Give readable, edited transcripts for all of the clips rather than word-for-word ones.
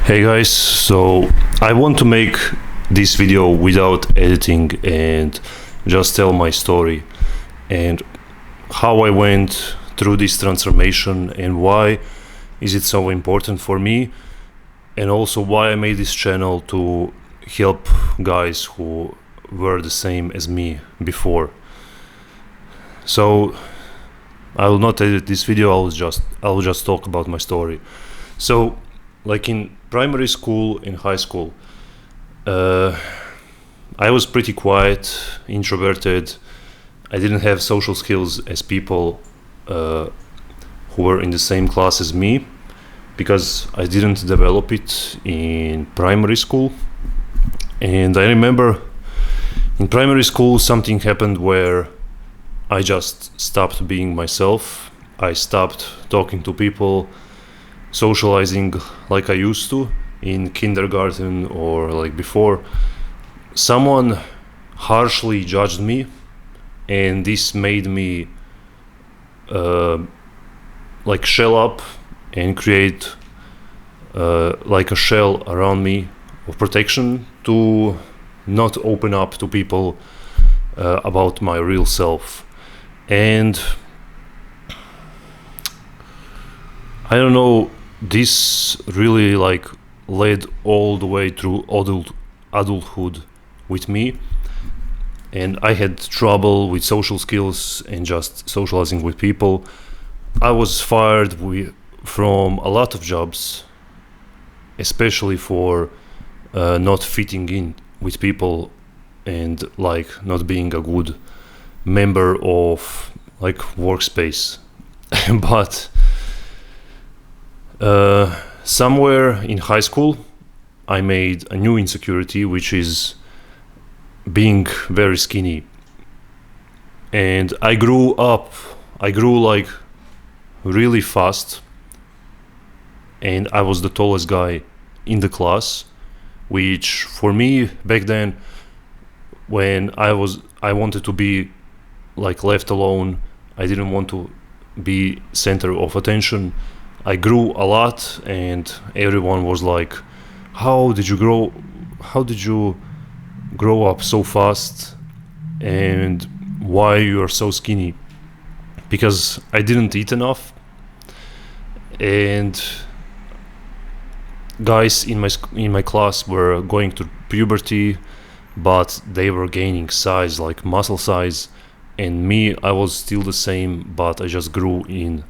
Hey guys, so I want to make this video without editing and just tell my story and how I went through this transformation and why is it so important for me, and also why I made this channel to help guys who were the same as me before. So I will not edit this video, I will just talk about my story. So like in primary school, in high school, I was pretty quiet, introverted. I didn't have social skills as people who were in the same class as me, because I didn't develop it in primary school. And I remember in primary school something happened where I just stopped being myself. I stopped talking to people, socializing like I used to in kindergarten or like before. Someone harshly judged me, and this made me like shell up and create like a shell around me of protection to not open up to people about my real self. And I don't know, this really like led all the way through adulthood with me, and I had trouble with social skills and just socializing with people. I was fired from a lot of jobs, especially for not fitting in with people and like not being a good member of like workspace. But somewhere in high school I made a new insecurity, which is being very skinny. And I grew like really fast, and I was the tallest guy in the class, which for me back then, when I wanted to be like left alone, I didn't want to be center of attention. I grew a lot, and everyone was like, how did you grow up so fast, and why you are so skinny? Because I didn't eat enough, and guys in my class were going through puberty, but they were gaining size, like muscle size, and me, I was still the same, but I just grew in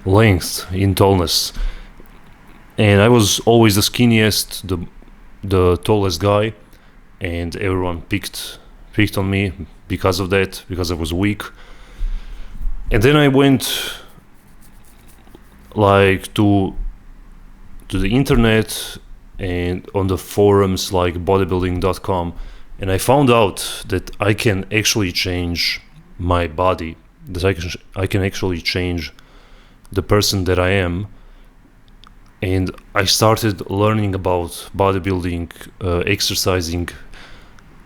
length, in tallness. And I was always the skinniest, the tallest guy, and everyone picked on me because of that, because I was weak. And then I went like to the internet and on the forums like bodybuilding.com, and I found out that I can actually change my body, that I can actually change the person that I am. And I started learning about bodybuilding, exercising,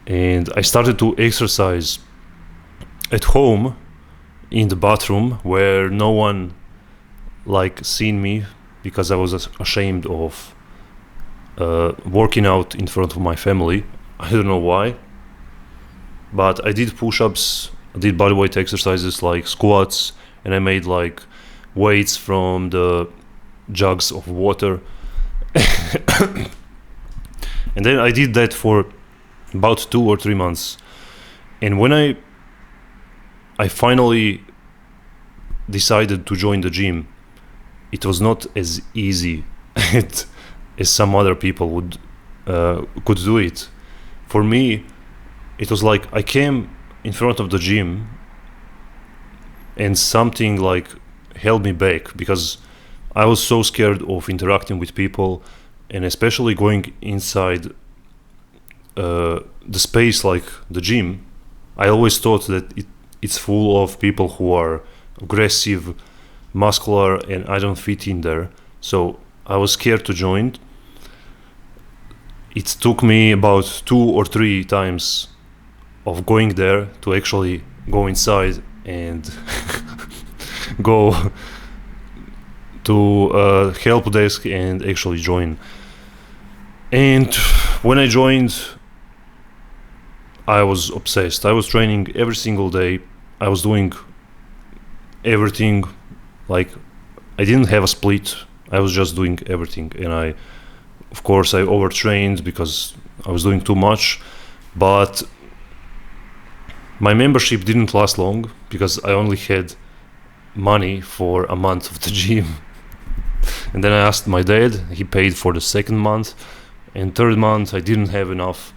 and I started to exercise at home in the bathroom where no one like seen me, because I was ashamed of working out in front of my family. I don't know why, but I did push-ups, I did bodyweight exercises like squats, and I made like weights from the jugs of water. And then I did that for about 2 or 3 months. And when I finally decided to join the gym, it was not as easy as some other people could do it. For me, it was like I came in front of the gym and something like held me back, because I was so scared of interacting with people, and especially going inside the space like the gym. I always thought that it's full of people who are aggressive, muscular, and I don't fit in there. So I was scared to join. It took me about 2 or 3 times of going there to actually go inside and go to help desk and actually join. And when I joined, I was obsessed. I was training every single day. I was doing everything. Like, I didn't have a split. I was just doing everything. And of course, I overtrained because I was doing too much. But my membership didn't last long because I only had money for a month of the gym. And then I asked my dad. He paid for the second month. And third month, I didn't have enough.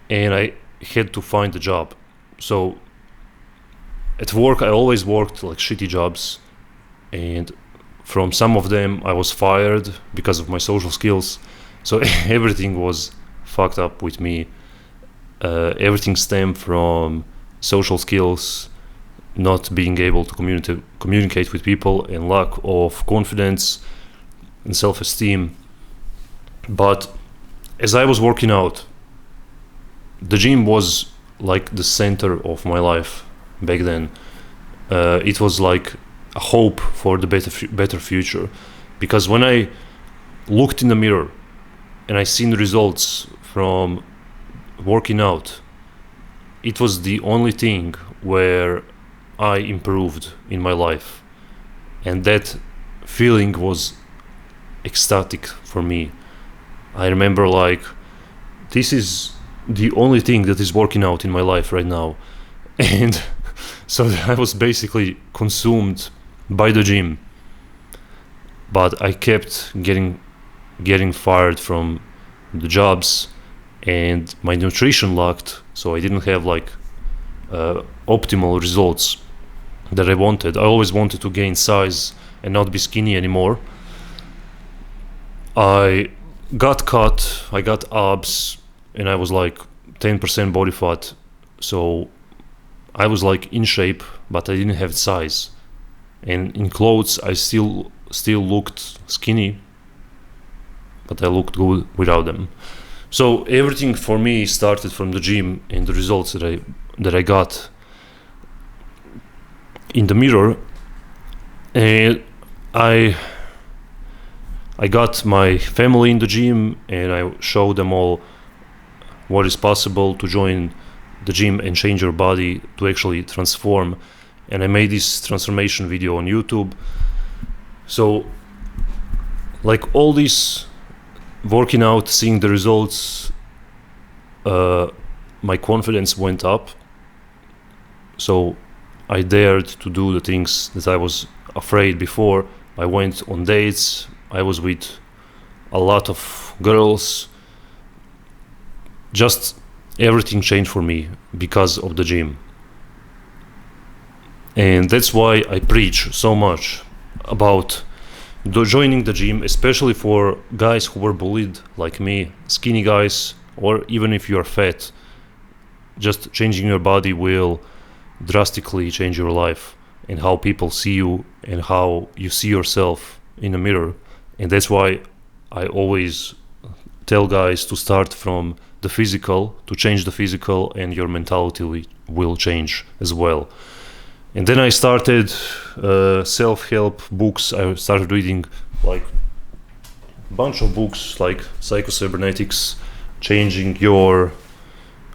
And I had to find a job. So at work, I always worked like shitty jobs, and from some of them I was fired because of my social skills. So everything was fucked up with me. Everything stemmed from social skills, not being able to communicate with people, and lack of confidence and self-esteem. But as I was working out, the gym was like the center of my life back then. It was like a hope for the better future, because when I looked in the mirror and I seen the results from working out, it was the only thing where I improved in my life, and that feeling was ecstatic for me. I remember, like, this is the only thing that is working out in my life right now. And so I was basically consumed by the gym. But I kept getting fired from the jobs, and my nutrition lacked, so I didn't have like optimal results that I wanted. I always wanted to gain size and not be skinny anymore. I got cut, I got abs, and I was like 10% body fat. So I was like in shape, but I didn't have size. And in clothes, I still looked skinny, but I looked good without them. So everything for me started from the gym and the results that I got in the mirror. And I got my family in the gym, and I showed them all what is possible to join the gym and change your body to actually transform. And I made this transformation video on YouTube. So, like, all this working out, seeing the results, my confidence went up. So I dared to do the things that I was afraid before. I went on dates. I was with a lot of girls. Just everything changed for me because of the gym. And that's why I preach so much about joining the gym, especially for guys who were bullied like me, skinny guys, or even if you are fat. Just changing your body will drastically change your life and how people see you and how you see yourself in the mirror. And that's why I always tell guys to start from the physical, to change the physical, and your mentality will change as well. And then I started self-help books. I started reading like a bunch of books like Psycho-Cybernetics, Changing Your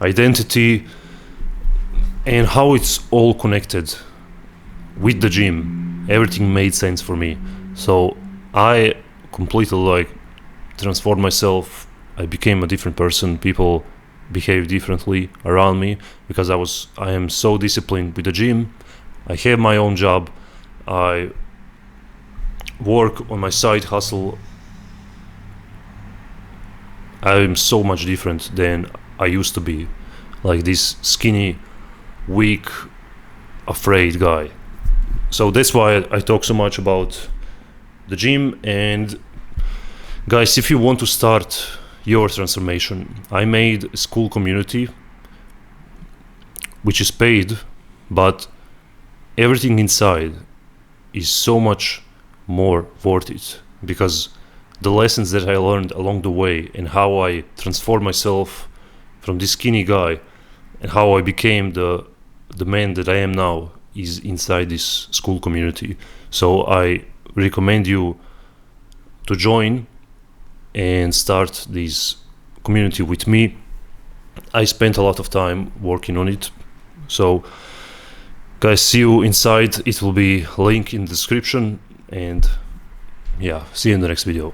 Identity, and how it's all connected with the gym. Everything made sense for me. So I completely like transformed myself. I became a different person. People behave differently around me because I am so disciplined with the gym. I have my own job. I work on my side hustle. I'm so much different than I used to be. Like this skinny, weak, afraid guy. So that's why I talk so much about the gym. And guys, if you want to start your transformation, I made a school community which is paid, but everything inside is so much more worth it, because the lessons that I learned along the way and how I transformed myself from this skinny guy and how I became the man that I am now is inside this school community. So I recommend you to join and start this community with me. I spent a lot of time working on it. So guys, see you inside. It will be link in the description, and yeah, see you in the next video.